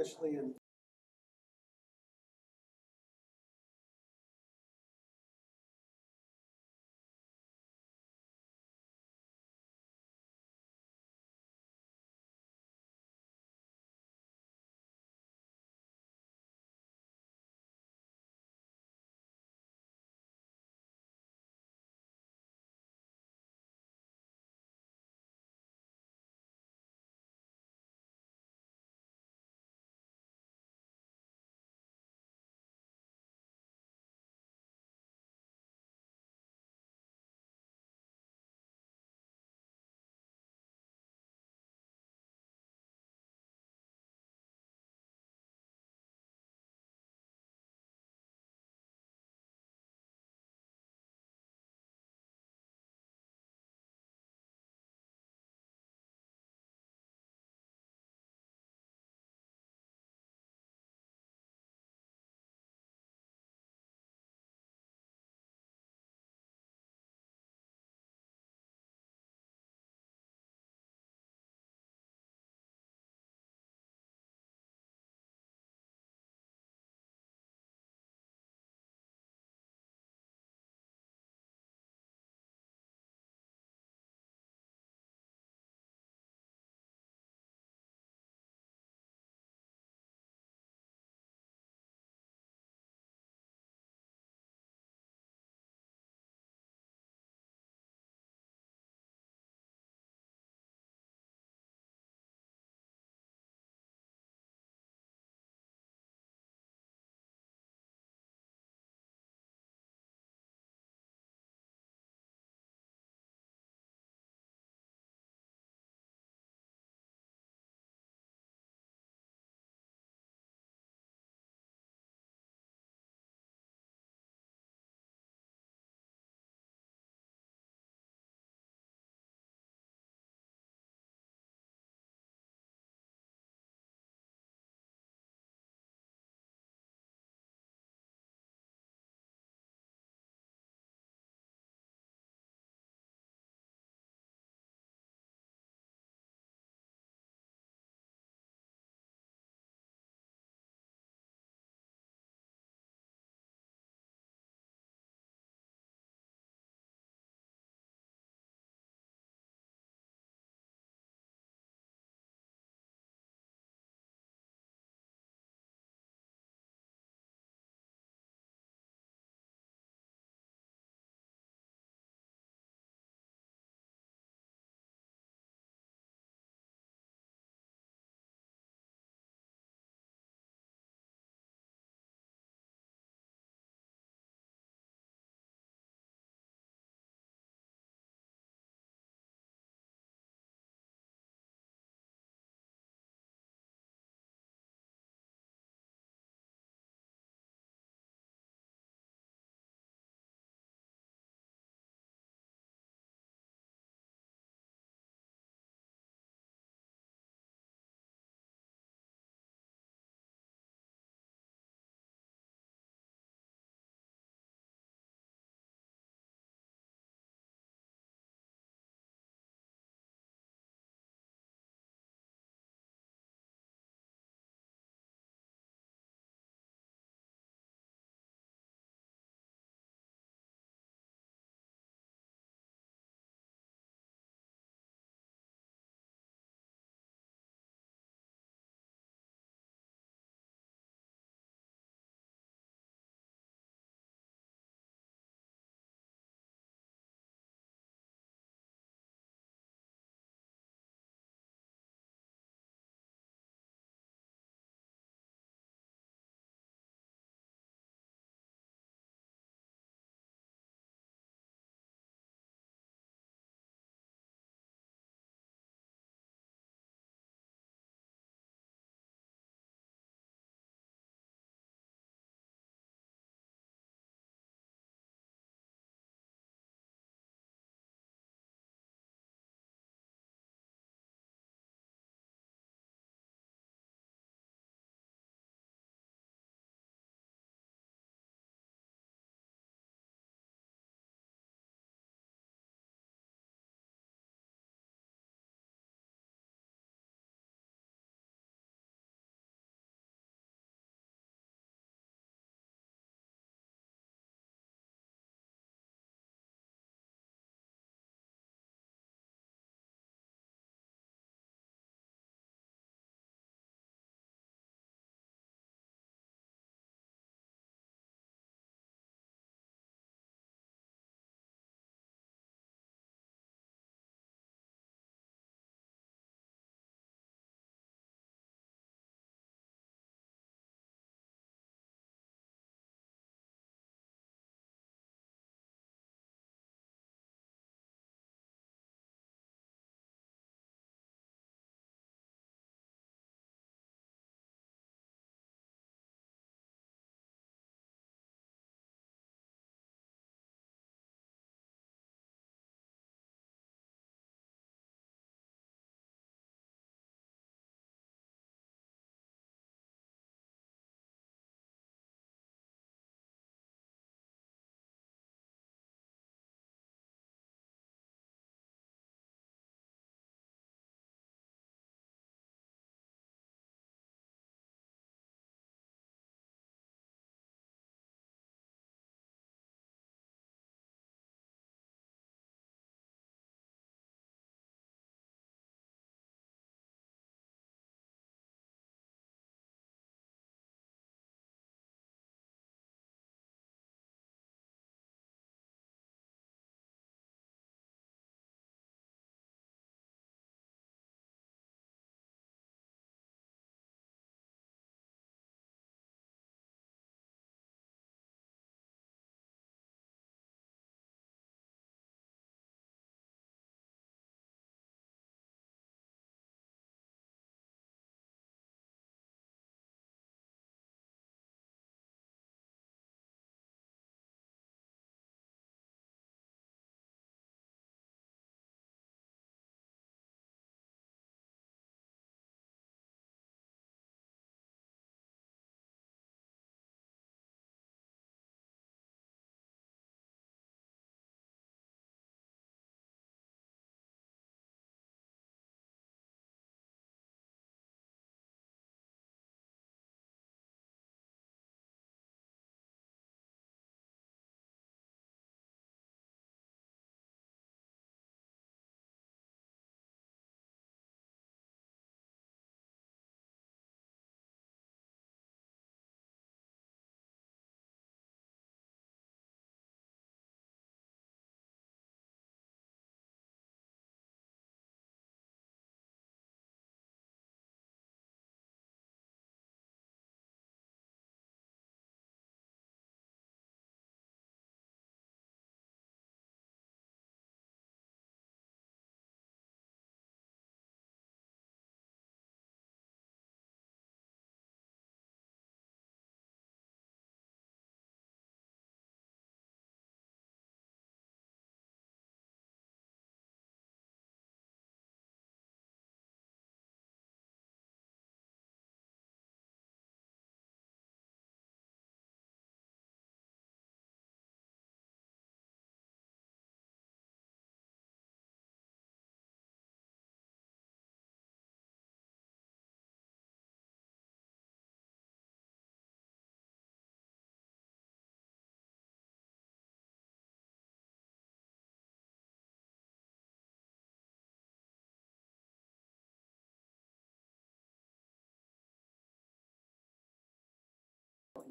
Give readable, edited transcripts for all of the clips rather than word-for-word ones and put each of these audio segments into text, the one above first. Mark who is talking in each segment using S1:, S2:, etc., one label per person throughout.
S1: especially in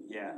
S1: Yeah.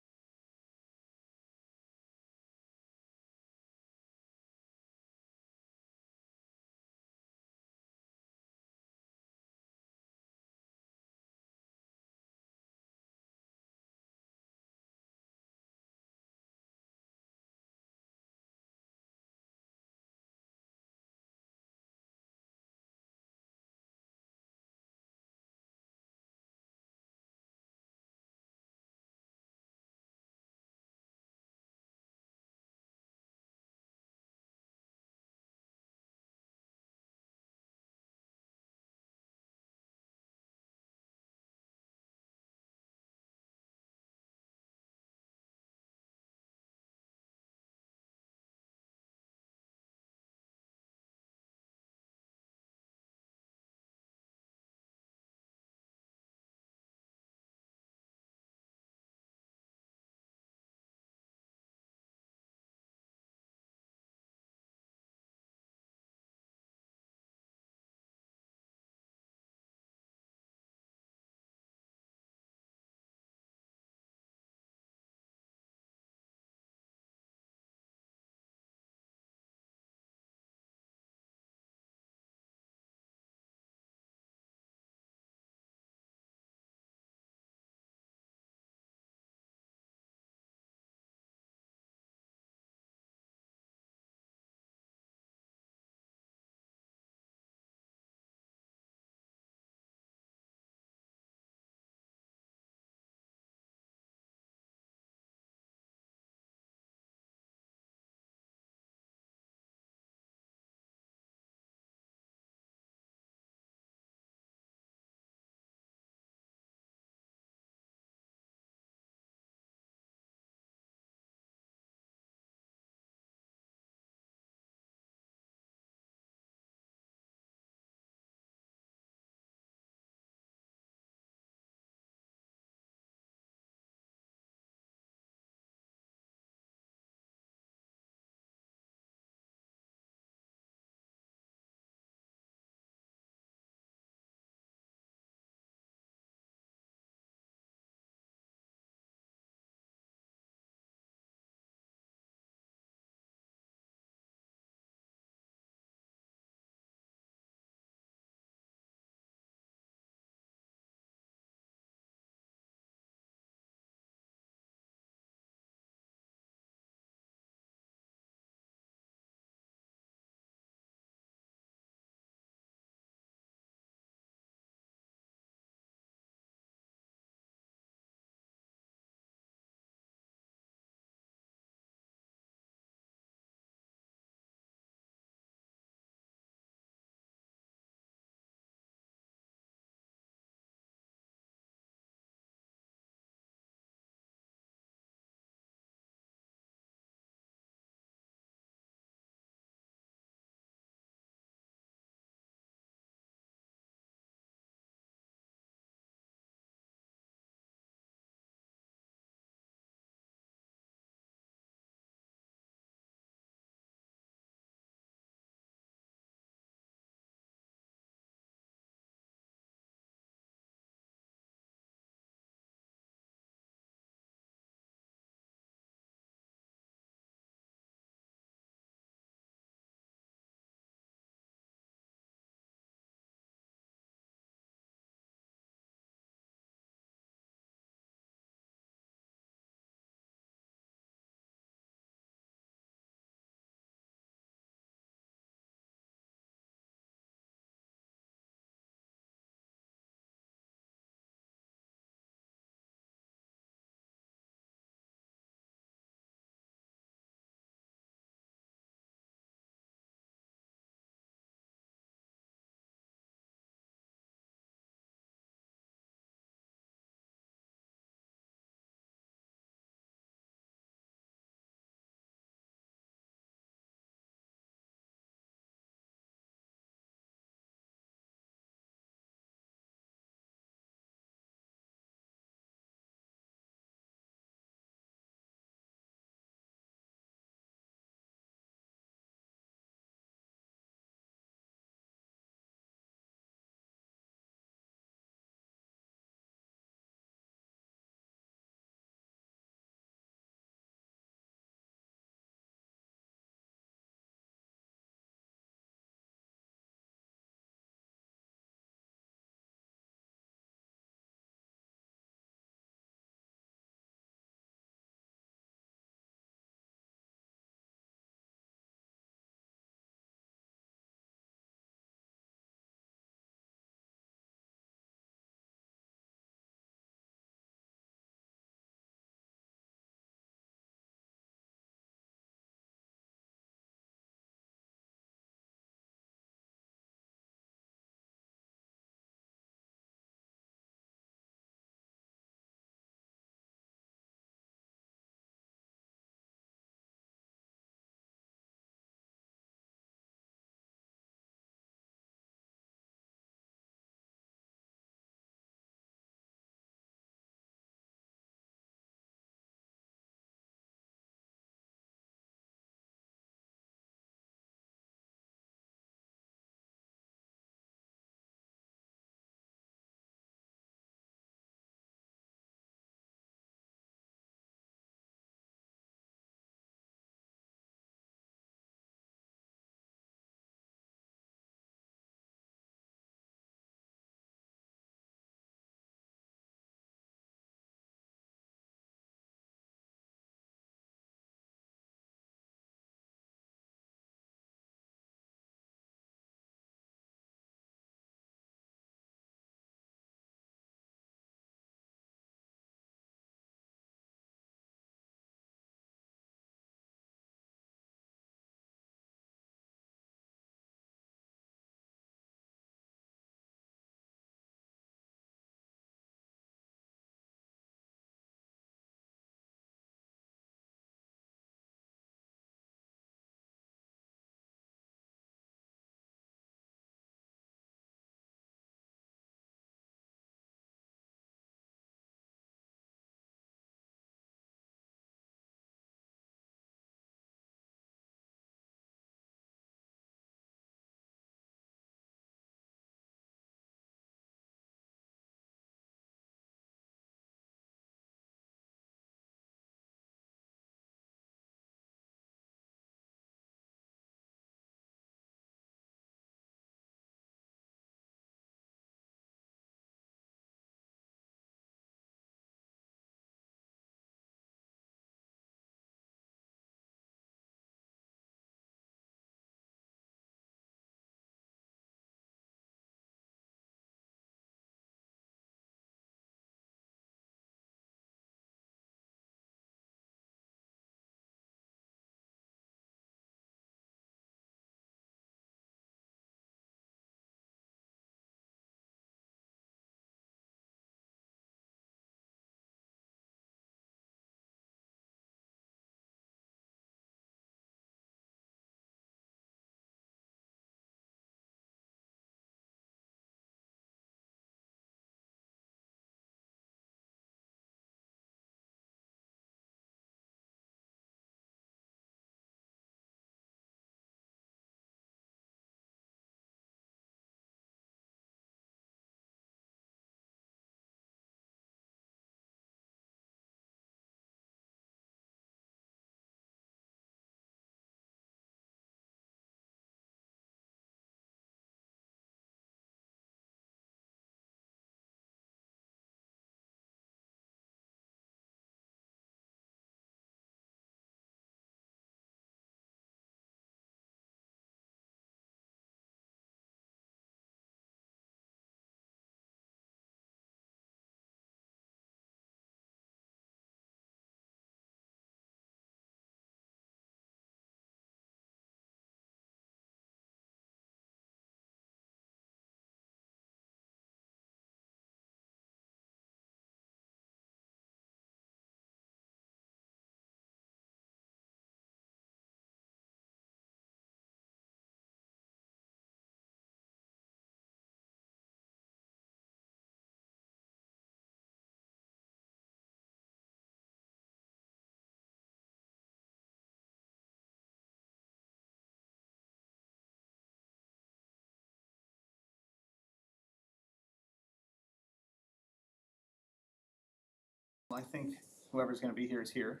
S1: I think whoever's gonna be here is here,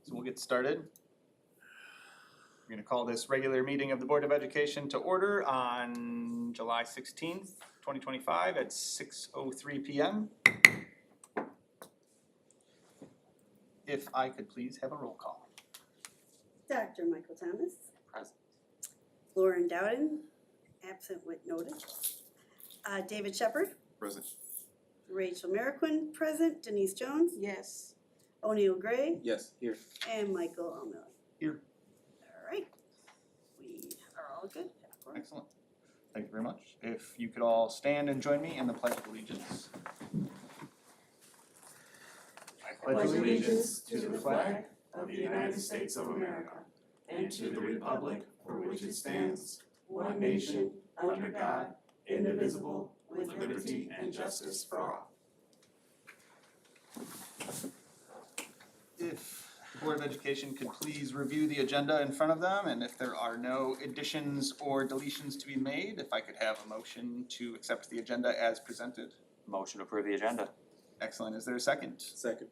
S1: so we'll get started. We're gonna call this regular meeting of the Board of Education to order on July 16th, 2025 at 6:03 PM. If I could please have a roll call.
S2: Dr. Michael Thomas.
S1: Present.
S2: Lauren Dowden, absent with notice. David Shepard.
S1: Present.
S2: Rachel Merrickwin, present. Denise Jones.
S3: Yes.
S2: O'Neill Gray.
S4: Yes, here.
S2: And Michael O'Malley.
S1: Here.
S2: All right. We are all good.
S1: Excellent. Thank you very much. If you could all stand and join me in the Pledge of Allegiance. I
S3: Pledge allegiance to the flag of the United States of America and to the republic for which it stands, one nation, under God, indivisible, with liberty and justice for all.
S1: If the Board of Education could please review the agenda in front of them, and if there are no additions or deletions to be made, if I could have a motion to accept the agenda as presented.
S4: Motion to approve the agenda.
S1: Excellent. Is there a second?
S4: Second.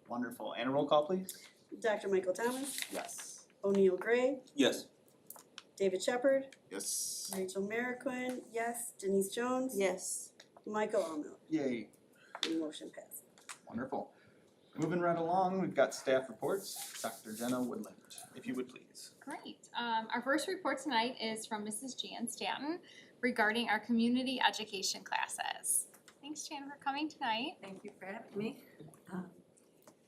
S1: Wonderful. And a roll call, please?
S2: Dr. Michael Thomas.
S4: Yes.
S2: O'Neill Gray.
S4: Yes.
S2: David Shepard.
S1: Yes.
S2: Rachel Merrickwin. Yes. Denise Jones.
S3: Yes.
S2: Michael O'Malley.
S1: Yay.
S2: The motion passes.
S1: Wonderful. Moving right along, we've got staff reports. Dr. Jenna Woodland, if you would please.
S5: Great. Our first report tonight is from Mrs. Jan Stanton regarding our community education classes. Thanks, Jan, for coming tonight.
S6: Thank you for having me.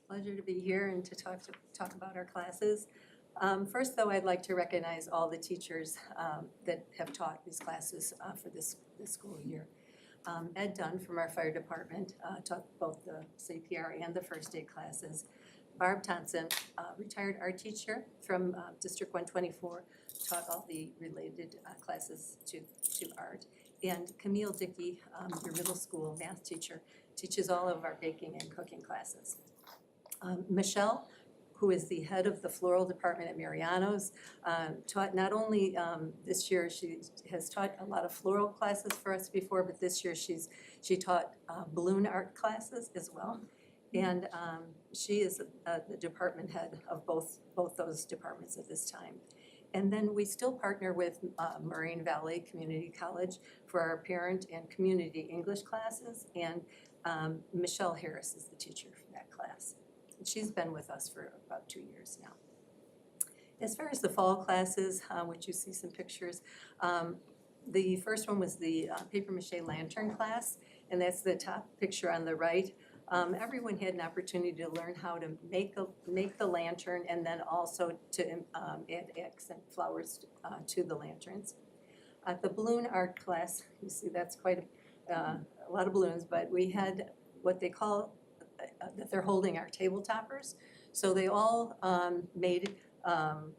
S6: Pleasure to be here and to talk about our classes. First, though, I'd like to recognize all the teachers that have taught these classes for this school year. Ed Dunn from our fire department taught both the CPR and the first aid classes. Barb Thompson, retired art teacher from District 124, taught all the related classes to art. And Camille Dickey, your middle school math teacher, teaches all of our baking and cooking classes. Michelle, who is the head of the floral department at Mariano's, taught not only this year, she has taught a lot of floral classes for us before, but this year she taught balloon art classes as well. And she is the department head of both those departments at this time. And then we still partner with Moraine Valley Community College for our parent and community English classes, and Michelle Harris is the teacher for that class. She's been with us for about 2 years now. As far as the fall classes, which you see some pictures, the first one was the paper mache lantern class, and that's the top picture on the right. Everyone had an opportunity to learn how to make the lantern and then also to add accent flowers to the lanterns. At the balloon art class, you see that's quite a lot of balloons, but we had what they call that they're holding our table toppers. So they all made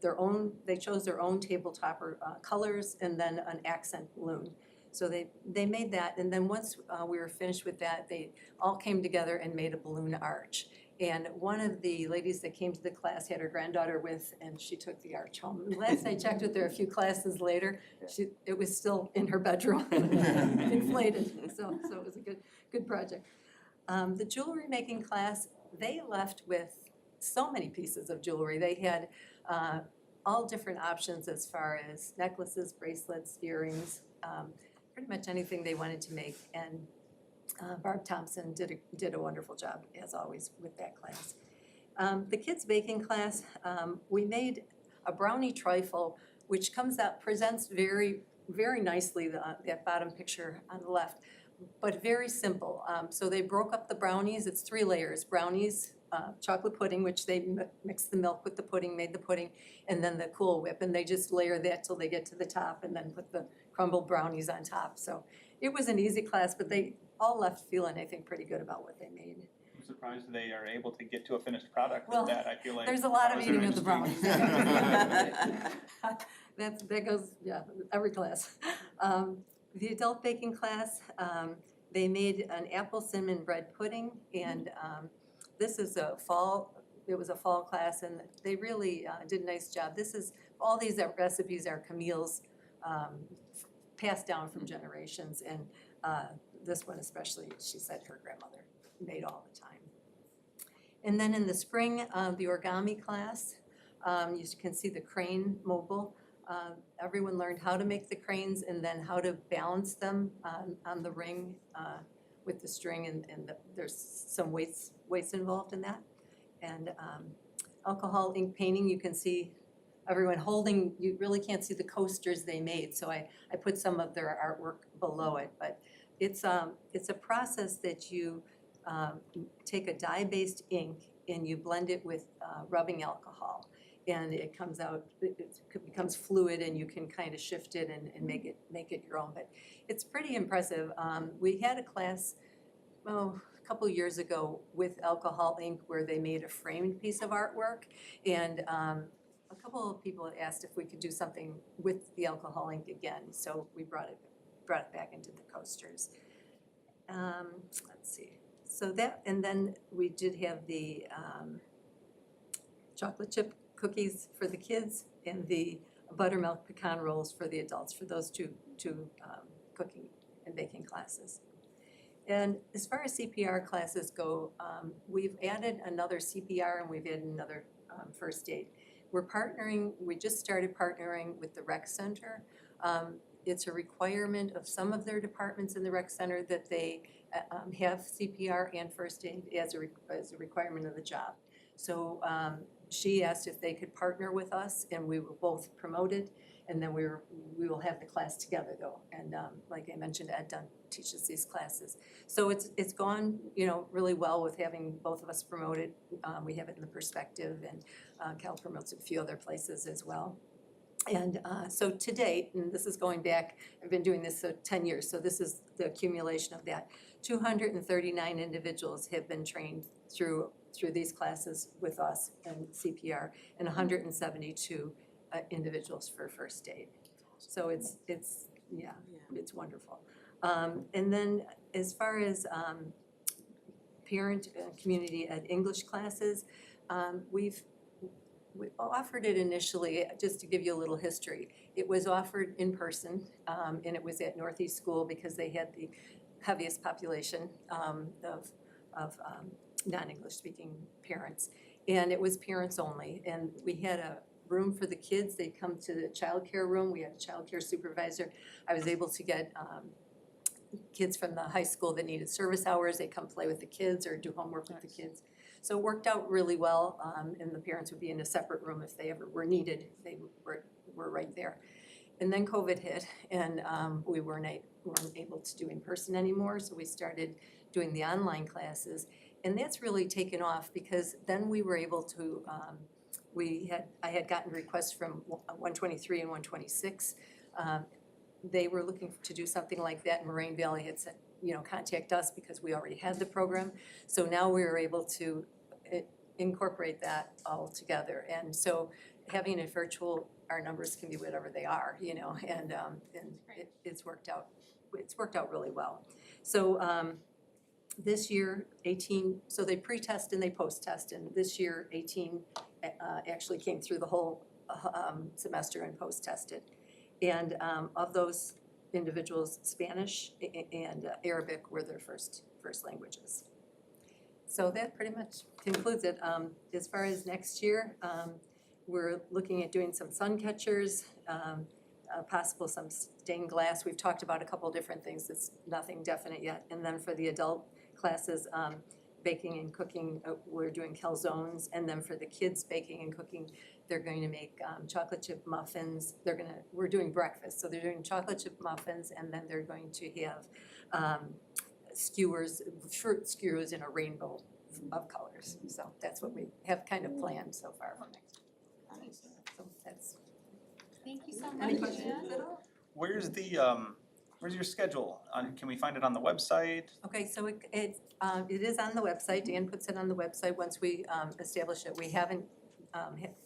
S6: their own, they chose their own table topper colors and then an accent balloon. So they made that, and then once we were finished with that, they all came together and made a balloon arch. And one of the ladies that came to the class had her granddaughter with, and she took the arch home. And last I checked with her a few classes later, it was still in her bedroom, inflated. So it was a good project. The jewelry making class, they left with so many pieces of jewelry. They had all different options as far as necklaces, bracelets, earrings, pretty much anything they wanted to make. And Barb Thompson did a wonderful job, as always, with that class. The kids baking class, we made a brownie trifle, which presents very, very nicely, that bottom picture on the left, but very simple. So they broke up the brownies. It's 3 layers: brownies, chocolate pudding, which they mixed the milk with the pudding, made the pudding, and then the Cool Whip, and they just layer that till they get to the top and then put the crumbled brownies on top. So it was an easy class, but they all left feeling, I think, pretty good about what they made.
S1: I'm surprised they are able to get to a finished product
S6: Well,
S1: with that. I feel like
S6: There's a lot of
S1: ours are
S6: eating of the
S1: interesting.
S6: brownies. That goes, yeah, every class. The adult baking class, they made an apple cinnamon bread pudding, and this is it was a fall class, and they really did a nice job. All these recipes are Camille's passed down from generations, and this one especially, she said her grandmother made all the time. And then in the spring, the origami class, you can see the crane mobile. Everyone learned how to make the cranes and then how to balance them on the ring with the string, and there's some weights involved in that. And alcohol ink painting, you can see everyone holding, you really can't see the coasters they made, so I put some of their artwork below it. But it's a process that you take a dye-based ink and you blend it with rubbing alcohol. And it comes out, it becomes fluid, and you can kind of shift it and make it your own. But it's pretty impressive. We had a class, a couple years ago with alcohol ink where they made a framed piece of artwork, and a couple of people had asked if we could do something with the alcohol ink again, so we brought it back into the coasters. Let's see. So that, and then we did have the chocolate chip cookies for the kids and the buttermilk pecan rolls for the adults, for those two cooking and baking classes. And as far as CPR classes go, we've added another CPR and we've added another first aid. We just started partnering with the rec center. It's a requirement of some of their departments in the rec center that they have CPR and first aid as a requirement of the job. So she asked if they could partner with us, and we were both promoted, and then we will have the class together though. And like I mentioned, Ed Dunn teaches these classes. So it's gone, really well with having both of us promoted. We have it in the Perspective, and Cal promotes a few other places as well. And so to date, and this is going back, I've been doing this 10 years, so this is the accumulation of that. 239 individuals have been trained through these classes with us and CPR, and 172 individuals for first aid. So it's wonderful. And then as far as parent community ed English classes, we offered it initially, just to give you a little history. It was offered in person, and it was at Northeast School because they had the heaviest population of non-English speaking parents. And it was parents only, and we had a room for the kids. They'd come to the childcare room. We had a childcare supervisor. I was able to get kids from the high school that needed service hours. They'd come play with the kids or do homework with the kids. So it worked out really well, and the parents would be in a separate room if they ever were needed. They were right there. And then COVID hit, and we weren't able to do in person anymore, so we started doing the online classes. And that's really taken off because then we were able to, I had gotten requests from 123 and 126. They were looking to do something like that, and Moraine Valley had said, contact us because we already had the program. So now we were able to incorporate that all together. And so having it virtual, our numbers can be whatever they are, and it's worked out really well. So this year, 18, so they pre-test and they post-test, and this year 18 actually came through the whole semester and post-tested. And of those individuals, Spanish and Arabic were their first languages. So that pretty much concludes it. As far as next year, we're looking at doing some sun catchers, possible some stained glass. We've talked about a couple different things. It's nothing definite yet. And then for the adult classes, baking and cooking, we're doing calzones. And then for the kids, baking and cooking, they're going to make chocolate chip muffins. We're doing breakfast, so they're doing chocolate chip muffins, and then they're going to have skewers, fruit skewers in a rainbow of colors. So that's what we have kind of planned so far for next year. So that's.
S5: Thank you so
S6: Any
S5: much,
S6: questions
S5: Jan.
S6: at all?
S1: Where's your schedule? Can we find it on the website?
S6: Okay, so it is on the website. Dan puts it on the website once we establish it.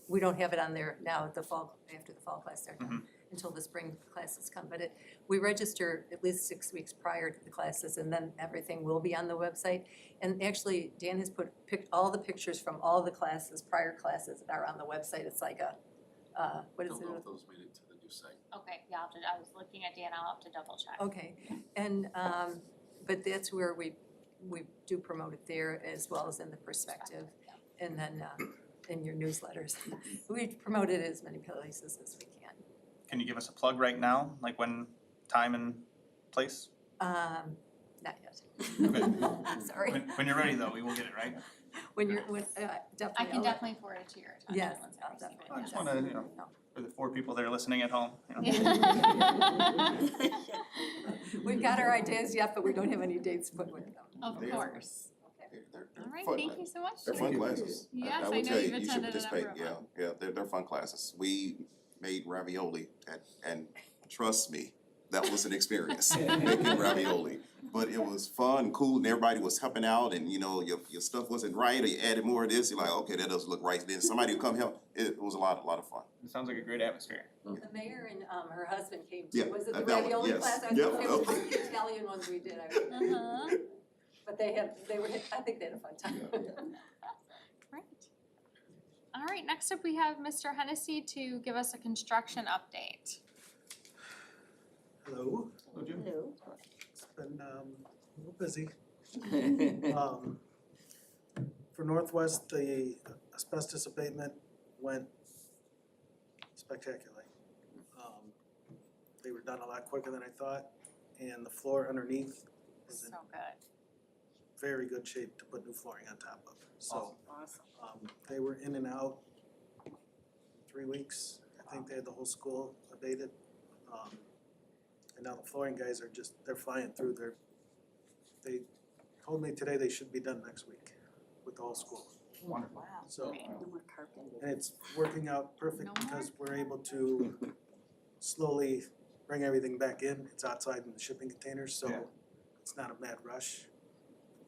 S6: We don't have it on there now after the fall class are done, until the spring classes come. But we register at least 6 weeks prior to the classes, and then everything will be on the website. And actually, Dan has picked all the pictures from all the classes, prior classes are on the website. It's like a, what is it?
S3: Don't know if those made it to the new site.
S5: Okay, yeah, I was looking at Dan, I'll have to double check.
S6: Okay, and, but that's where we do promote it there as well as in the Perspective.
S5: Yeah.
S6: and then in your newsletters. We promote it as many places as we can.
S1: Can you give us a plug right now, like when, time and place?
S6: Not yet.
S1: Okay.
S6: Sorry.
S1: When you're ready though, we will get it, right?
S6: When you're, definitely.
S5: I can definitely forward it to your attention
S6: Yes,
S5: once
S6: I'll
S5: I receive
S6: definitely.
S1: I just
S5: it.
S1: wanna, you know,
S6: No.
S1: for the 4 people that are listening at home, you know.
S5: Yeah.
S6: We've got our ideas yet, but we don't have any dates put with them.
S5: Of course.
S4: They're
S5: All right,
S4: fun.
S5: thank you so much.
S4: They're
S5: Jen.
S4: fun classes.
S5: Yes,
S4: I
S5: I
S4: would
S5: know
S4: tell
S5: you've
S4: you should
S5: attended a
S4: participate,
S5: number of
S4: yeah, they're fun classes. We made ravioli and trust me, that was an experience, making ravioli. But it was fun, cool, and everybody was helping out and your stuff wasn't right, or you added more of this, you're like, okay, that doesn't look right. Then somebody would come help. It was a lot of fun.
S1: It sounds like a great atmosphere.
S6: The mayor and her husband came
S4: Yeah,
S6: too. Was it the
S4: that one,
S6: ravioli
S4: yes.
S6: class? I was
S4: Yep,
S6: gonna say, it was
S4: okay.
S6: one of the Italian ones we did.
S5: Uh-huh.
S6: But I think they had a fun time.
S5: Great. All right, next up we have Mr. Hennessy to give us a construction update.
S7: Hello,
S1: Hello, Jim.
S7: it's been a little busy. For Northwest, the asbestos abatement went spectacularly. They were done a lot quicker than I thought, and the floor underneath is in
S5: So good.
S7: very good shape to put new flooring on top of. So,
S2: Awesome.
S7: they were in and out 3 weeks. I think they had the whole school abated. And now the flooring guys are they're flying through. They told me today they should be done next week with the whole school.
S1: Wonderful.
S2: Wow.
S7: So,
S5: Great.
S2: No more carpet.
S7: and it's working out
S5: No
S7: perfect
S5: more?
S7: because we're able to slowly bring everything back in. It's outside in the shipping containers, so
S1: Yeah.
S7: it's not a mad rush.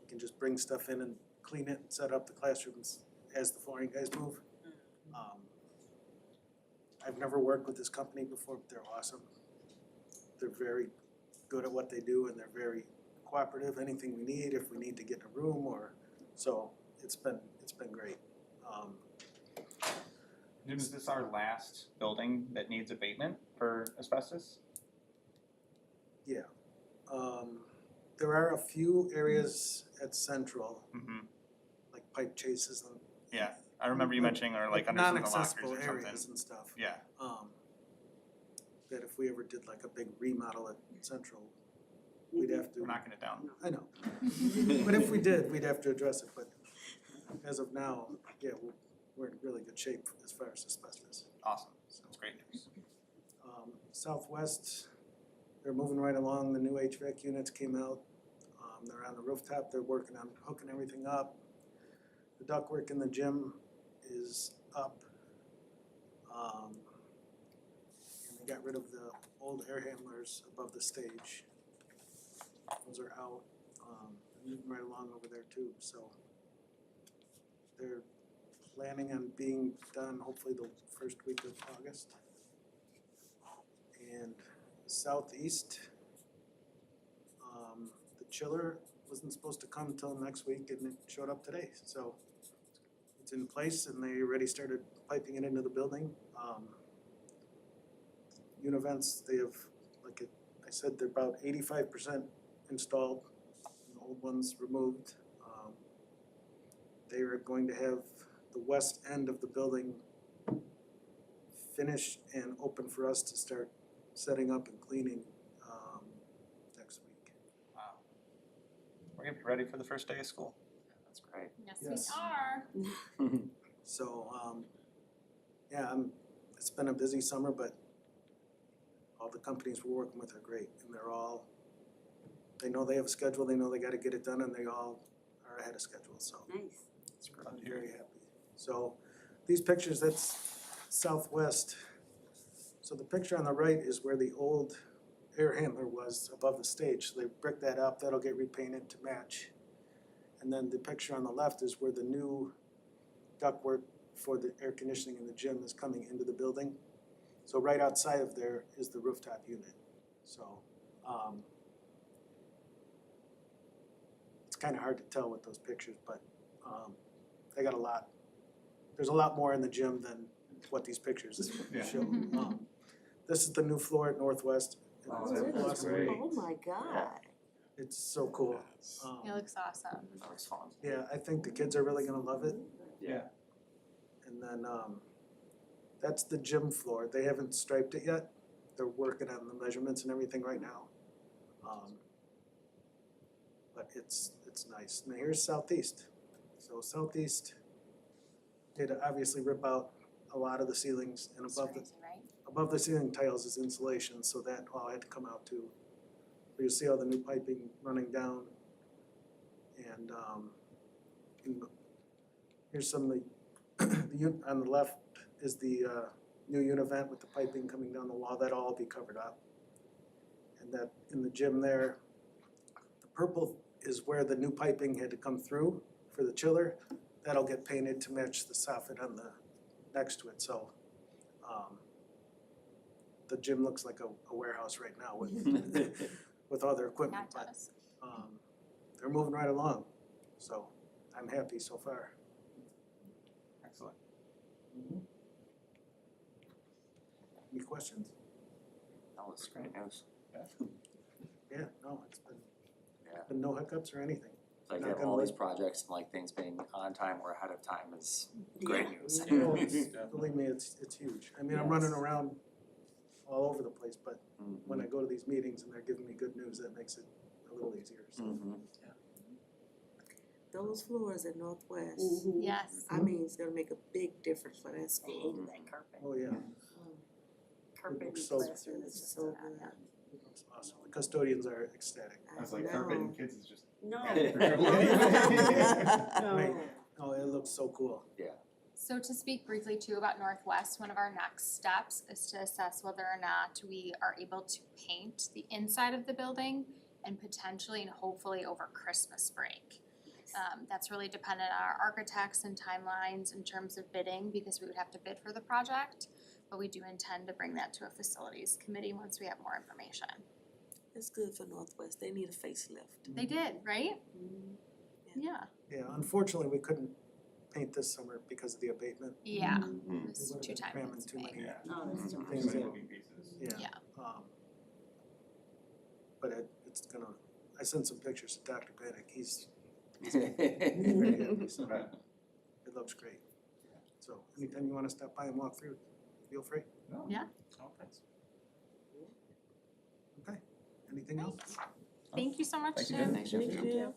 S7: You can just bring stuff in and clean it, set up the classrooms as the flooring guys move. I've never worked with this company before, but they're awesome. They're very good at what they do and they're very cooperative. Anything we need, if we need to get in a room so it's been great.
S1: Jim, is this our last building that needs abatement for asbestos?
S7: There are a few areas at Central,
S1: Mm-hmm.
S7: like pipe chases and
S1: Yeah, I remember you mentioning, or like under some of the lockers
S7: non-accessible
S1: or something.
S7: areas and stuff.
S1: Yeah,
S7: That if we ever did like a big remodel at Central, we'd have to,
S1: we're knocking it down.
S7: I know. But if we did, we'd have to address it, but as of now, yeah, we're in really good shape as far as asbestos.
S1: Awesome, that's great news.
S7: Southwest, they're moving right along, the new HVAC units came out. They're on the rooftop, they're working on hooking everything up. The ductwork in the gym is up. And they got rid of the old air handlers above the stage. Those are out, moving right along over there too, so. They're planning on being done hopefully the first week of August. And southeast, the chiller wasn't supposed to come till next week and it showed up today, so it's in place and they already started piping it into the building. Univents, they have, like I said, they're about 85% installed, the old ones removed. They are going to have the west end of the building finished and open for us to start setting up and cleaning next week.
S1: Wow. We're gonna be ready for the first day of school.
S2: That's great.
S5: Yes,
S7: Yes.
S5: we are.
S7: So, yeah, it's been a busy summer, but all the companies we're working with are great, and they know they have a schedule, they know they gotta get it done, and they all are ahead of schedule, so
S2: Nice.
S7: I'm very happy. So, these pictures, that's Southwest. So the picture on the right is where the old air handler was above the stage, so they bricked that up, that'll get repainted to match. And then the picture on the left is where the new ductwork for the air conditioning in the gym is coming into the building. So right outside of there is the rooftop unit, so, it's kinda hard to tell with those pictures, but, they got there's a lot more in the gym than what these pictures
S1: Yeah.
S7: show. This is the new floor at Northwest.
S3: Oh,
S7: It's
S3: that looks
S7: awesome.
S3: great.
S2: Oh my God.
S7: It's so cool.
S5: It looks awesome.
S1: That was fun.
S7: Yeah, I think the kids are really gonna love it.
S1: Yeah.
S7: And then, that's the gym floor. They haven't striped it yet. They're working on the measurements and everything right now. But it's nice. Now here's southeast. So southeast, they'd obviously rip out a lot of the ceilings, and above the ceiling tiles is insulation, so that all had to come out too. So you see all the new piping running down. And here's some of the, on the left is the new univent with the piping coming down the wall. That'll all be covered up. And that in the gym there, the purple is where the new piping had to come through for the chiller. That'll get painted to match the soffit on the next to it, so the gym looks like a warehouse right now with with all their equipment,
S5: Yeah, it
S7: but
S5: does.
S7: they're moving right along, so I'm happy so far.
S1: Excellent.
S7: Any questions?
S3: That was great news.
S7: Yeah, no, it's been,
S3: Yeah.
S7: been no hiccups or anything.
S3: Like
S7: Not
S3: have
S7: gonna
S3: all these
S7: wait.
S3: projects and like things being on time or ahead of time is great news.
S7: Oh, believe me, it's huge. I mean, I'm running
S3: Yes.
S7: around all over the place, but
S3: Mhm.
S7: when I go to these meetings and they're giving me good news, that makes it a little easier, so.
S3: Mhm.
S8: Those floors at Northwest,
S5: Yes.
S8: I mean, it's gonna make a big difference for that
S2: I
S8: school.
S2: hated that carpet.
S7: Oh, yeah,
S2: Carpet
S7: looks
S2: in
S7: so-
S2: classroom is
S8: It's
S2: just
S8: so
S2: bad,
S8: good.
S2: yeah.
S7: it's awesome. The custodians are ecstatic.
S1: I was like, carpet and kids is just.
S2: No.
S1: Right.
S2: No.
S7: Oh, it looks so cool.
S5: So to speak briefly too about Northwest, one of our next steps is to assess whether or not we are able to paint the inside of the building and potentially and hopefully over Christmas break. That's really dependent on our architects and timelines in terms of bidding, because we would have to bid for the project. But we do intend to bring that to a facilities committee once we have more information.
S8: It's good for Northwest, they need a facelift.
S5: They did, right?
S8: Mhm.
S5: Yeah.
S7: Yeah, unfortunately, we couldn't paint this summer because of the abatement.
S5: Yeah,
S4: Mhm.
S5: it was
S7: We would've
S5: too
S7: been
S5: time
S7: cramming
S5: consuming.
S7: too many
S1: Yeah.
S2: No, that's too much.
S7: things in.
S1: moving pieces.
S7: Yeah.
S5: Yeah.
S7: But it's gonna, I sent some pictures to Dr. Panic, he's
S3: Mhm.
S7: very happy, so
S1: Right.
S7: it looks great. So anytime you wanna stop by and walk through, feel free.
S1: No.
S5: Yeah.
S1: Oh, thanks.
S7: Okay, anything else?
S5: Thank you so much,
S1: Thank you,
S5: Jim.
S3: Thanks, Jim.
S8: Thank you.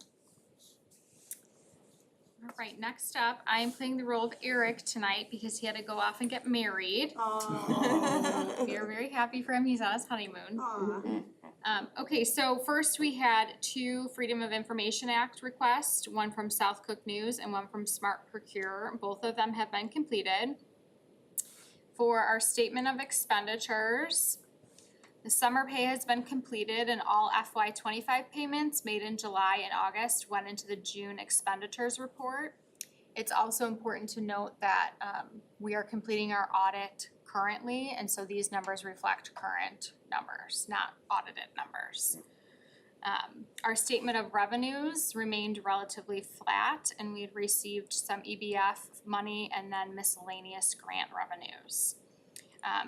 S5: All right, next up, I am playing the role of Eric tonight because he had to go off and get married.
S2: Aw.
S5: We are very happy for him, he's on his honeymoon.
S2: Aw.
S5: Okay, so first we had two Freedom of Information Act requests, one from South Cook News and one from Smart Procure. Both of them have been completed. For our statement of expenditures, the summer pay has been completed and all FY 25 payments made in July and August went into the June expenditures report. It's also important to note that we are completing our audit currently, and so these numbers reflect current numbers, not audited numbers. Our statement of revenues remained relatively flat, and we've received some EBF money and then miscellaneous grant revenues.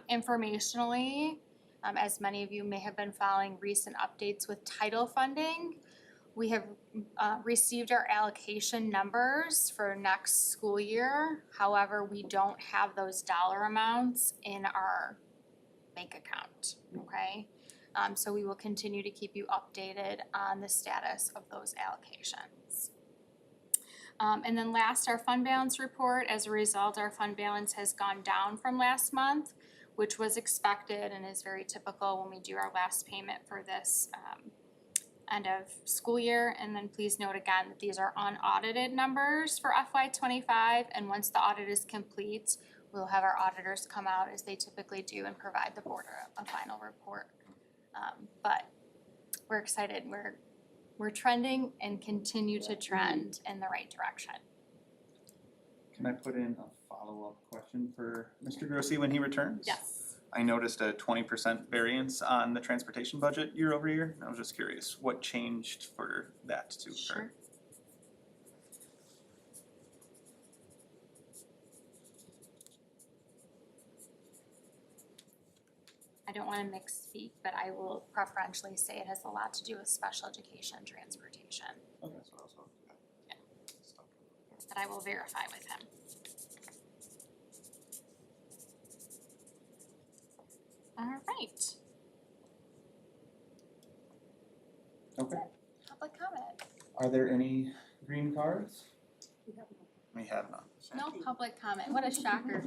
S5: Informationally, as many of you may have been following recent updates with title funding, we have received our allocation numbers for next school year. However, we don't have those dollar amounts in our bank account, okay? So we will continue to keep you updated on the status of those allocations. And then last, our fund balance report. As a result, our fund balance has gone down from last month, which was expected and is very typical when we do our last payment for this end of school year. And then please note again that these are unaudited numbers for FY 25, and once the audit is complete, we'll have our auditors come out as they typically do and provide the board a final report. But we're excited, we're trending and continue to trend in the right direction.
S1: Can I put in a follow-up question for Mr. Grossi when he returns?
S5: Yes.
S1: I noticed a 20% variance on the transportation budget year over year. I was just curious, what changed for that to occur?
S5: Sure. I don't wanna misspeak, but I will preferentially say it has a lot to do with special education and transportation,
S1: Okay.
S4: That's what I was hoping.
S5: but I will verify with him. Alright,
S1: Okay.
S5: public comment.
S1: Are there any green cards? We have none.
S5: No public comment, what a shocker.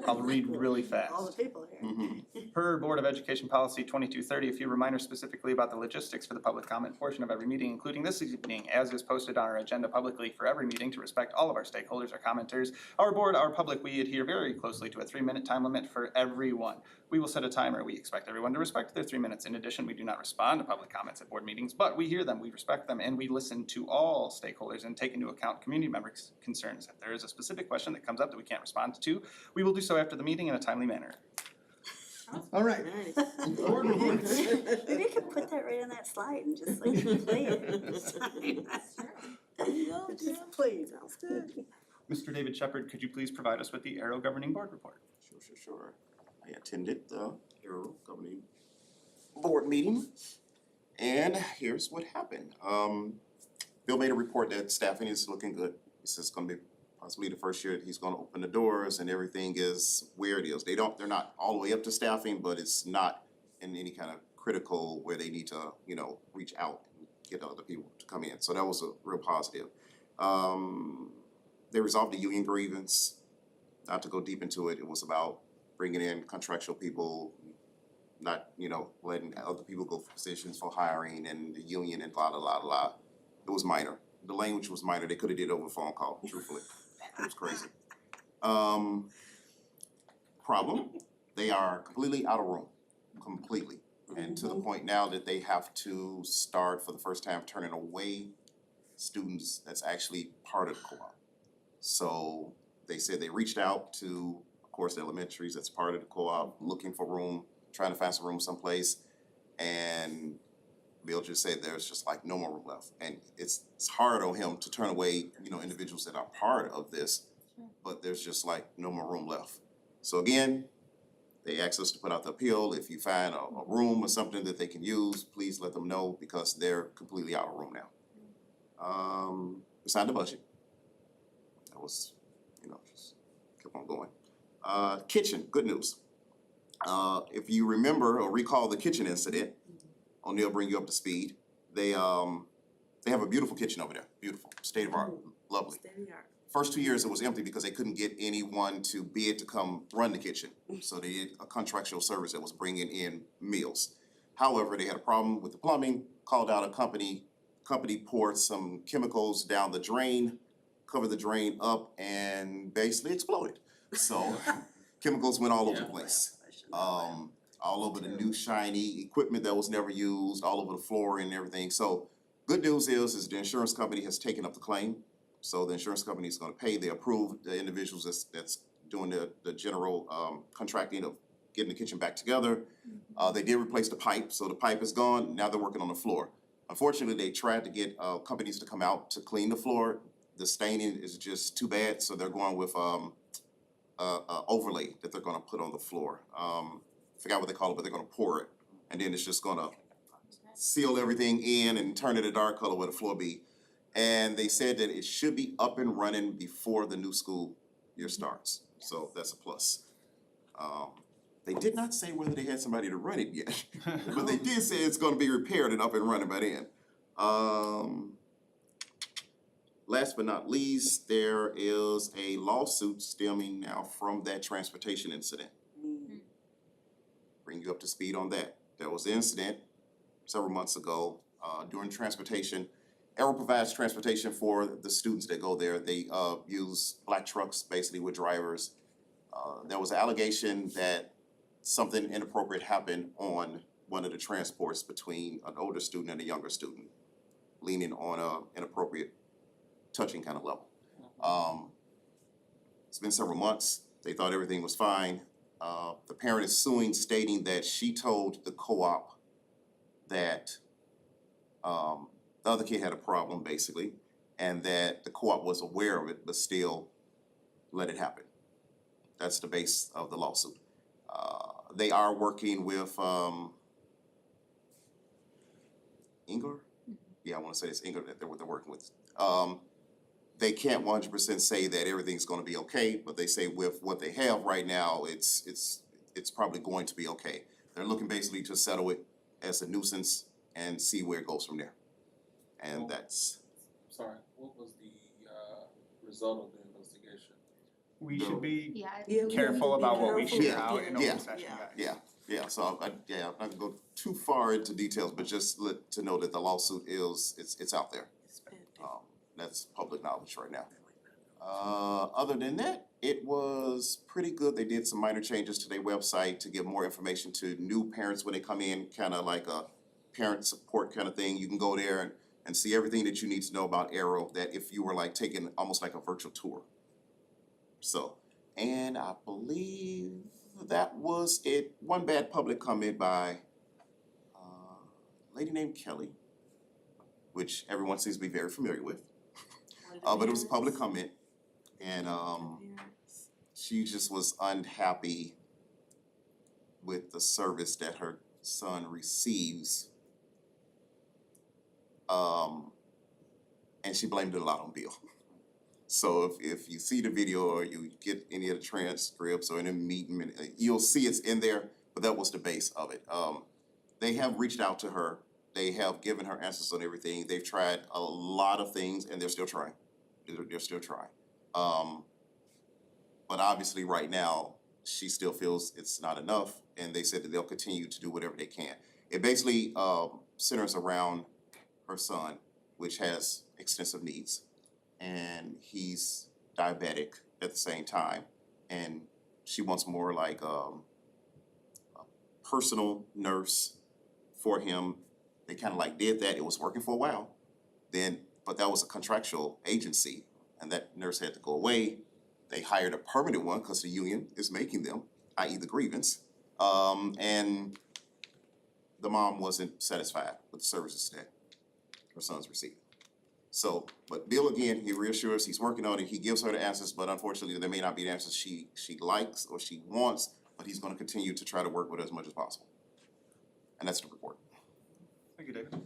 S1: I'll read really fast.
S2: All the people here.
S4: Mhm.
S1: Per Board of Education Policy 2230, a few reminders specifically about the logistics for the public comment portion of every meeting, including this evening, as is posted on our agenda publicly for every meeting to respect all of our stakeholders or commenters. Our board, our public, we adhere very closely to a 3-minute time limit for everyone. We will set a timer. We expect everyone to respect their 3 minutes. In addition, we do not respond to public comments at board meetings, but we hear them, we respect them, and we listen to all stakeholders and take into account community members' concerns. If there is a specific question that comes up that we can't respond to, we will do so after the meeting in a timely manner.
S7: All right.
S2: Nice.
S7: Board reports.
S2: Maybe you could put that right on that slide and just like play it. There you go, just please, sounds good.
S1: Mr. David Shepherd, could you please provide us with the Arrow Governing Board report?
S4: Sure. I attended the Arrow Governing Board meeting, and here's what happened. Bill made a report that staffing is looking good. He says it's gonna be possibly the first year that he's gonna open the doors and everything is where it is. They're not all the way up to staffing, but it's not in any kind of critical where they need to, reach out and get other people to come in. So that was a real positive. They resolved the union grievance. Not to go deep into it, it was about bringing in contractual people, not, letting other people go for positions for hiring and the union and blah, blah, blah, blah. It was minor. The language was minor. They could have did it over a phone call, truthfully. It was crazy. Problem, they are completely out of room, completely. And to the point now that they have to start for the first time turning away students that's actually part of the co-op. So they said they reached out to, of course, the elementaries that's part of the co-op, looking for room, trying to find some room someplace. And Bill just said there's just like no more room left. And it's hard on him to turn away, individuals that are part of this, but there's just like no more room left. So again, they asked us to put out the appeal. If you find a room or something that they can use, please let them know because they're completely out of room now. We signed the budget. That was, just kept on going. Kitchen, good news. If you remember or recall the kitchen incident, O'Neill bring you up to speed. They have a beautiful kitchen over there, beautiful, state of art, lovely.
S2: State of the art.
S4: First 2 years it was empty because they couldn't get anyone to bid to come run the kitchen. So they did a contractual service that was bringing in meals. However, they had a problem with the plumbing, called out a company poured some chemicals down the drain, covered the drain up and basically exploded. So chemicals went all over the place. All over the new shiny equipment that was never used, all over the floor and everything. So good news is the insurance company has taken up the claim. So the insurance company is gonna pay. They approved the individuals that's doing the general contracting of getting the kitchen back together. They did replace the pipe, so the pipe is gone. Now they're working on the floor. Unfortunately, they tried to get companies to come out to clean the floor. The staining is just too bad, so they're going with overlay that they're gonna put on the floor. Forgot what they call it, but they're gonna pour it, and then it's just gonna seal everything in and turn it a dark color where the floor be. And they said that it should be up and running before the new school year starts, so that's a plus. They did not say whether they had somebody to run it yet, but they did say it's gonna be repaired and up and running by then. Last but not least, there is a lawsuit stemming now from that transportation incident. Bring you up to speed on that. There was an incident several months ago during transportation. Arrow provides transportation for the students that go there. They use black trucks basically with drivers. There was an allegation that something inappropriate happened on one of the transports between an older student and a younger student, leaning on an inappropriate touching kind of level. It's been several months. They thought everything was fine. The parent is suing, stating that she told the co-op that the other kid had a problem, basically, and that the co-op was aware of it, but still let it happen. That's the base of the lawsuit. They are working with Engler? Yeah, I wanna say it's Engler that they're working with. They can't 100% say that everything's gonna be okay, but they say with what they have right now, it's it's probably going to be okay. They're looking basically to settle it as a nuisance and see where it goes from there. And that's,
S3: Sorry, what was the result of the investigation?
S1: We should be
S5: Yeah,
S2: Yeah, we
S1: careful
S2: need to be
S1: about what we
S2: careful.
S1: share out in
S4: Yeah.
S1: open session,
S2: Yeah.
S1: guys.
S4: yeah, so I'm not gonna go too far into details, but just to know that the lawsuit it's out there. That's public knowledge right now. Other than that, it was pretty good. They did some minor changes to their website to give more information to new parents when they come in, kinda like a parent support kind of thing. You can go there and see everything that you need to know about Arrow, that if you were like taking almost like a virtual tour. So, and I believe that was it. One bad public comment by a lady named Kelly, which everyone seems to be very familiar with. But it was a public comment, and she just was unhappy with the service that her son receives. And she blamed it a lot on Bill. So if you see the video or you get any of the transcripts or any meeting, you'll see it's in there, but that was the base of it. They have reached out to her, they have given her answers on everything, they've tried a lot of things and they're still trying. They're still trying. But obviously right now, she still feels it's not enough, and they said that they'll continue to do whatever they can. It basically centers around her son, which has extensive needs, and he's diabetic at the same time, and she wants more like a personal nurse for him. They kind of like did that. It was working for a while, but that was a contractual agency, and that nurse had to go away. They hired a permanent one because the union is making them, i.e. the grievance. And the mom wasn't satisfied with the services that her son's receiving. So, but Bill, again, he reassures he's working on it, he gives her the answers, but unfortunately, there may not be the answers she likes or she wants, but he's gonna continue to try to work with her as much as possible. And that's the report.
S1: Thank you, David.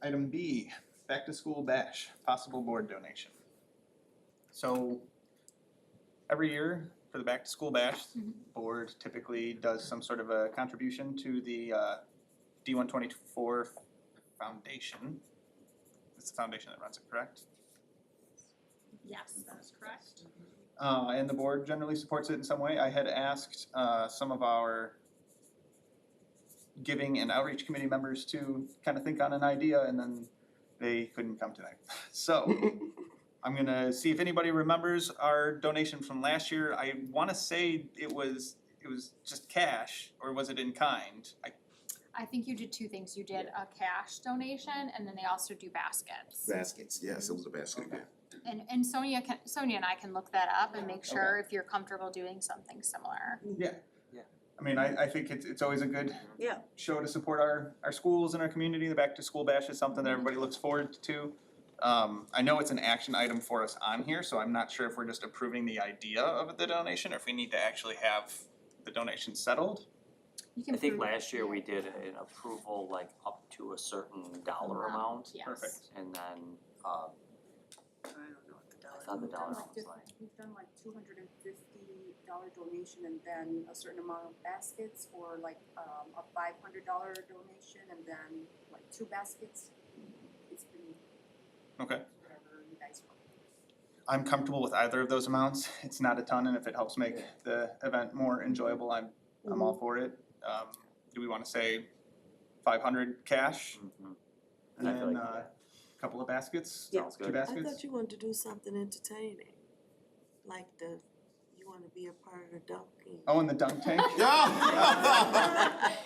S1: Item B, back to school bash, possible board donation. So every year for the back to school bash, board typically does some sort of a contribution to the D124 foundation. It's the foundation that runs it, correct?
S5: yes, that is correct.
S1: And the board generally supports it in some way. I had asked some of our giving and outreach committee members to kind of think on an idea, and then they couldn't come tonight. So I'm gonna see if anybody remembers our donation from last year. I wanna say it was just cash, or was it in kind?
S5: I think you did two things. You did a cash donation and then they also do baskets.
S4: Baskets, yes, it was a basket,
S1: Okay.
S5: And Sonia and I can look that up and make sure if you're comfortable doing something similar.
S1: Yeah. I mean, I think it's always a good
S2: Yeah.
S1: show to support our schools and our community. The back to school bash is something that everybody looks forward to. I know it's an action item for us on here, so I'm not sure if we're just approving the idea of the donation or if we need to actually have the donation settled.
S5: You can
S9: I think
S5: prove-
S9: last year we did an approval like up to a certain dollar amount,
S5: Yes.
S1: Perfect.
S9: and then
S2: I don't know what the
S9: I
S2: dollar.
S9: thought the dollar amount was
S10: We've
S9: like,
S10: done like $250 donation and then a certain amount of baskets, or like a $500 donation and then like 2 baskets. It's been
S1: Okay.
S10: whatever you guys want.
S1: I'm comfortable with either of those amounts. It's not a ton, and if it helps make the event more enjoyable, I'm all for it. Do we wanna say 500 cash
S9: mhm,
S1: and
S9: I feel
S1: then
S9: like,
S1: a couple of baskets?
S2: Yeah.
S9: sounds
S1: 2
S9: good.
S8: I
S1: baskets?
S8: thought you wanted to do something entertaining, like you wanna be a part of the dunking.
S1: Oh, and the dunk tank?
S4: Yeah.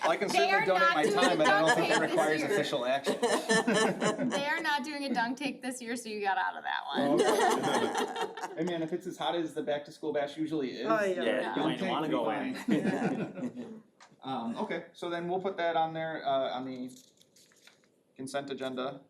S1: Well, I can
S5: They
S1: certainly
S5: are
S1: donate
S5: not
S1: my
S5: doing
S1: time,
S5: the
S1: but I don't
S5: dunk
S1: think it
S5: tank this
S1: requires
S5: year.
S1: official action.
S5: They are not doing a dunk tank this year, so you got out of that
S1: Oh,
S5: one.
S1: okay. Hey man, if it's as hot as the back to school bash usually is.
S2: Oh, yeah.
S9: yeah, you
S1: dunk
S9: might
S1: tank
S9: wanna
S1: would
S9: go
S1: be
S9: in.
S1: fine. Okay, so then we'll put that on there, on the consent agenda.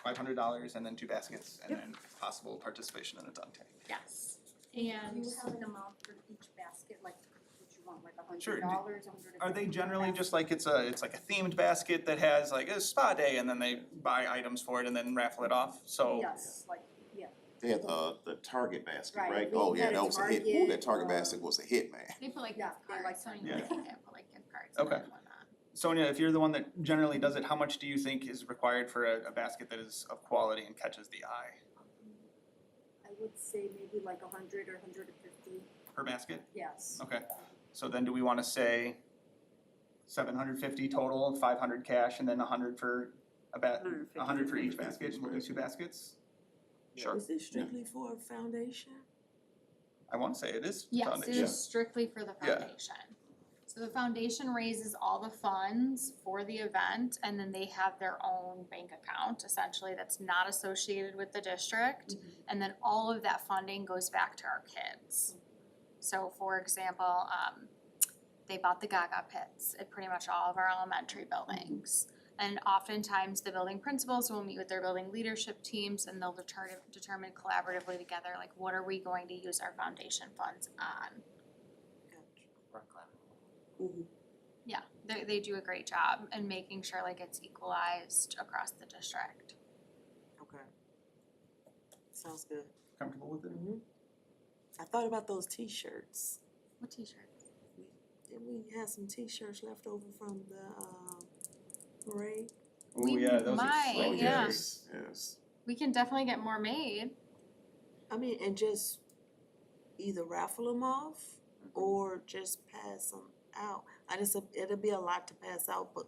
S1: $500 and then 2 baskets and then possible participation in a dunk tank.
S5: Yes.
S10: Do
S5: And
S10: you have an amount for each basket, like what you want, like $100,
S1: Sure.
S10: $150?
S1: Are they generally just like it's like a themed basket that has like a spa day and then they buy items for it and then raffle it off? So
S10: Yes, like, yeah.
S4: They had the Target basket,
S10: Right,
S4: right?
S10: we
S4: Oh, yeah,
S10: had a
S4: that was a hit. Ooh,
S10: Target,
S4: that Target basket was a hit, man.
S5: They put like
S10: Yeah,
S5: gift
S10: they like
S5: cards, so you
S1: Yeah.
S5: can put like gift cards in
S1: Okay.
S5: it and whatnot.
S1: Sonia, if you're the one that generally does it, how much do you think is required for a basket that is of quality and catches the eye
S10: I would say maybe like 100 or 150,
S1: per basket?
S10: yes.
S1: Okay, so then do we wanna say 750 total, 500 cash, and then 100 for a hundred for each basket, and we'll do 2 baskets?
S9: Sure.
S8: Is it strictly for a foundation?
S1: I wanna say it is
S5: Yes, it
S1: foundation.
S5: is strictly for the
S1: Yeah.
S5: foundation. So the foundation raises all the funds for the event and then they have their own bank account essentially that's not associated with the district. And then all of that funding goes back to our kids. So for example, they bought the Gaga pits at pretty much all of our elementary buildings. And oftentimes the building principals will meet with their building leadership teams and they'll determine collaboratively together, like what are we going to use our foundation funds on? Yeah, they do a great job in making sure like it's equalized across the district.
S8: Okay. Sounds good.
S1: Comfortable with it?
S8: I thought about those T-shirts.
S5: What t-shirts?
S8: Didn't we have some T-shirts left over from the parade?
S1: Ooh,
S5: We
S1: yeah, those
S5: might,
S1: are so
S4: Oh,
S1: good.
S5: yeah.
S4: yes.
S5: We can definitely get more made.
S8: I mean, and just either raffle them off or just pass them out. It'll be a lot to pass out, but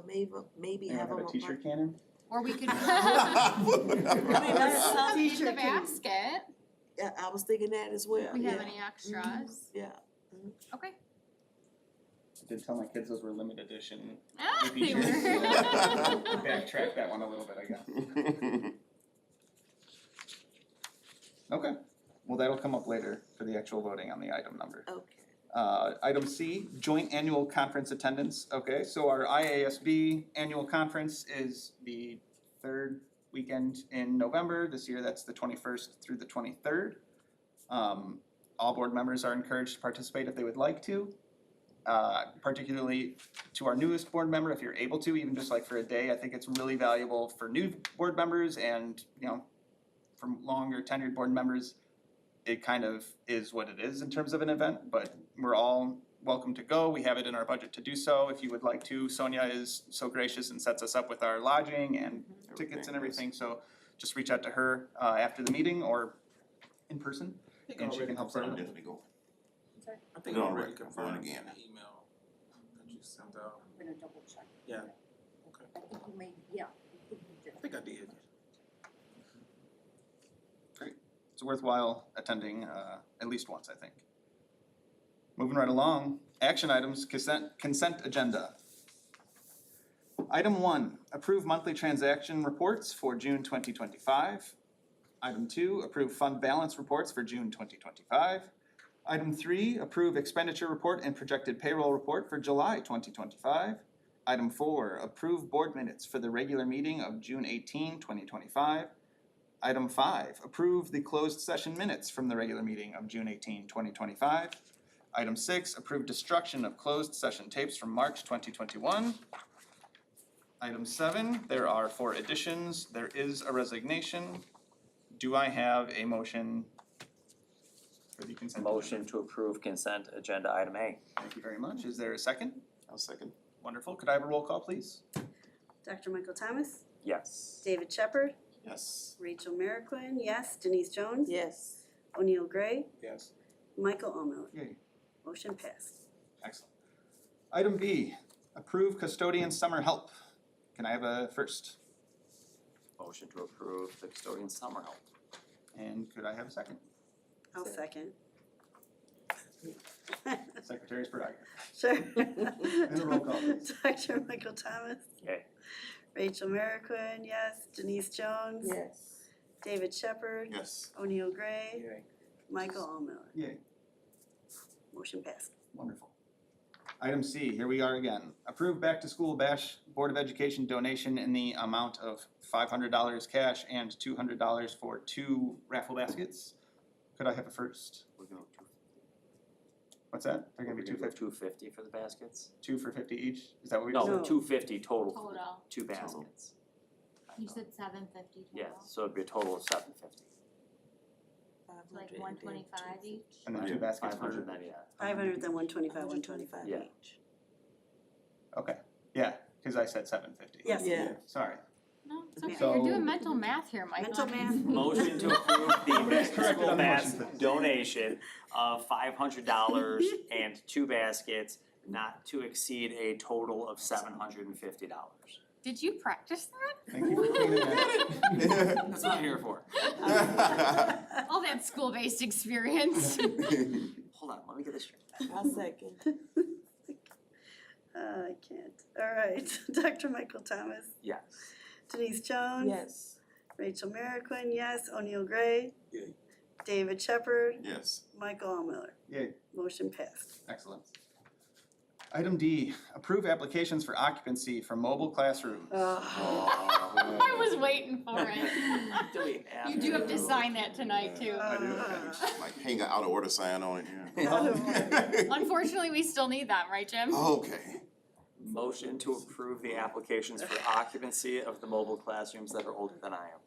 S8: maybe
S1: Anyone
S8: have
S1: have
S8: them.
S1: a t-shirt cannon?
S5: Or we could
S8: I mean, that's
S5: some
S8: some
S5: in the
S8: T-shirt can-
S5: basket.
S8: Yeah, I was thinking that as well.
S5: We have
S8: yeah.
S5: any extras?
S8: Yeah.
S5: Okay.
S1: I did tell my kids those were limited edition.
S5: Ah,
S1: Maybe
S5: they were.
S1: Backtrack that one a little bit, I guess. Okay, well, that'll come up later for the actual voting on the item number.
S8: Okay.
S1: Item C, joint annual conference attendance. Okay, so our IASB annual conference is the third weekend in November. This year, that's the 21st through the 23rd. All board members are encouraged to participate if they would like to. Particularly to our newest board member, if you're able to, even just like for a day, I think it's really valuable for new board members and, you know, from longer tenured board members, it kind of is what it is in terms of an event, but we're all welcome to go. We have it in our budget to do so. If you would like to, Sonia is so gracious and sets us up with our lodging and tickets and everything, so just reach out to her after the meeting or in person, and she can help set it
S4: I'm
S1: up.
S4: definitely going.
S3: I think
S4: No,
S3: I already
S4: right,
S3: confirmed
S4: going again.
S3: the email that you sent out.
S10: I'm gonna double check.
S3: Yeah.
S10: I think you may, yeah, I think you did.
S3: I think I did.
S1: It's worthwhile attending at least once, I think. Moving right along, action items, consent agenda. Item 1, approve monthly transaction reports for June 2025. Item 2, approve fund balance reports for June 2025. Item 3, approve expenditure report and projected payroll report for July 2025. Item 4, approve board minutes for the regular meeting of June 18, 2025. Item 5, approve the closed session minutes from the regular meeting of June 18, 2025. Item 6, approve destruction of closed session tapes from March 2021. Item 7, there are 4 additions. There is a resignation. Do I have a motion for the consent?
S9: Motion to approve consent agenda item A.
S1: Thank you very much. Is there a second?
S4: I'll second.
S1: Wonderful. Could I have a roll call, please?
S2: Dr. Michael Thomas,
S9: Yes.
S2: David Shepherd,
S4: Yes.
S2: Rachel Merrickwin, yes, Denise Jones,
S8: Yes.
S2: O'Neill Gray,
S3: Yes.
S2: Michael Allmiller.
S1: Yay.
S2: Motion passed.
S1: Excellent. Item B, approve custodian summer help. Can I have a first?
S9: Motion to approve the custodian summer help.
S1: And could I have a second?
S2: I'll second.
S1: Secretary's prerogative.
S2: Sure.
S1: a roll call, please.
S2: Dr. Michael Thomas,
S9: Yay.
S2: Rachel Merrickwin, yes, Denise Jones,
S8: Yes.
S2: David Shepherd,
S4: Yes.
S2: O'Neill Gray,
S3: Yay.
S2: Michael Allmiller.
S1: Yay.
S2: Motion passed.
S1: Wonderful. Item C, here we are again. Approve back to school bash Board of Education donation in the amount of $500 cash and $200 for 2 raffle baskets. Could I have a first?
S9: We're going to
S1: What's that? They're gonna be
S9: go
S1: 250,
S9: 250 for the baskets?
S1: 2 for 50 each? Is that what we
S9: No,
S1: said?
S2: No.
S9: 250 total for the
S5: Total.
S9: 2 baskets.
S5: You said 750 total.
S9: Yeah, so it'd be a total of 750.
S5: like 125 each.
S1: And then two baskets for,
S9: 500 then, yeah.
S2: 500, then 125, 125
S9: Yeah.
S2: each.
S1: okay, yeah, cause I said 750.
S2: Yes.
S8: Yeah.
S1: Sorry.
S5: No, it's okay,
S1: So-
S5: you're doing mental math here, Michael.
S2: Mental math.
S9: Motion to approve the
S1: Correct
S9: back-to-school
S1: on the
S9: bass
S1: motion.
S9: donation of $500 and 2 baskets, not to exceed a total of $750.
S5: Did you practice that?
S1: Thank you for cleaning that.
S9: That's what I'm here for.
S5: All that school-based experience.
S9: Hold on, let me get this straight.
S8: I'll second.
S2: I can't. All right, Dr. Michael Thomas,
S9: Yes.
S2: Denise Jones.
S8: Yes.
S2: Rachel Merrickwin, yes. O'Neill Gray.
S3: Yay.
S2: David Shepherd,
S4: Yes.
S2: Michael Allmiller.
S1: Yay.
S2: Motion passed.
S1: Excellent. Item D, approve applications for occupancy for mobile classrooms.
S5: I was waiting for it.
S9: Do we have
S5: You do have to sign that tonight too.
S1: I do.
S4: Like hang an out of order sign on it, yeah.
S5: Unfortunately, we still need them, right, Jim?
S4: Okay.
S9: Motion to approve the applications for occupancy of the mobile classrooms that are older than I am.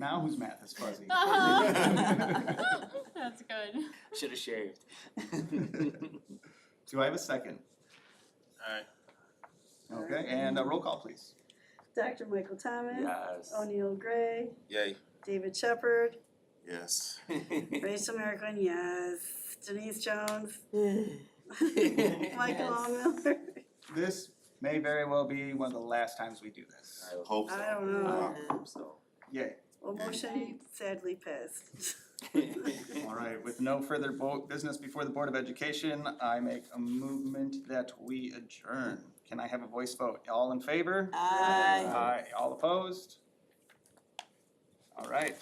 S1: Now whose math is fuzzy?
S5: That's good.
S9: Should have shaved.
S1: Do I have a second? Okay, and a roll call, please.
S2: Dr. Michael Thomas.
S9: Yes.
S2: O'Neill Gray.
S4: Yay.
S2: David Shepherd.
S4: Yes.
S2: Rachel Merrickwin, yes. Denise Jones. Michael
S9: Yes.
S2: Allmiller.
S1: This may very well be one of the last times we do this.
S4: Hope so.
S2: I don't know.
S9: So.
S1: Yay.
S2: Well, motion sadly passed.
S1: All right, with no further business before the Board of Education, I make a movement that we adjourn. Can I have a voice vote? All in favor?
S8: Aye.
S1: Aye. All opposed? All right,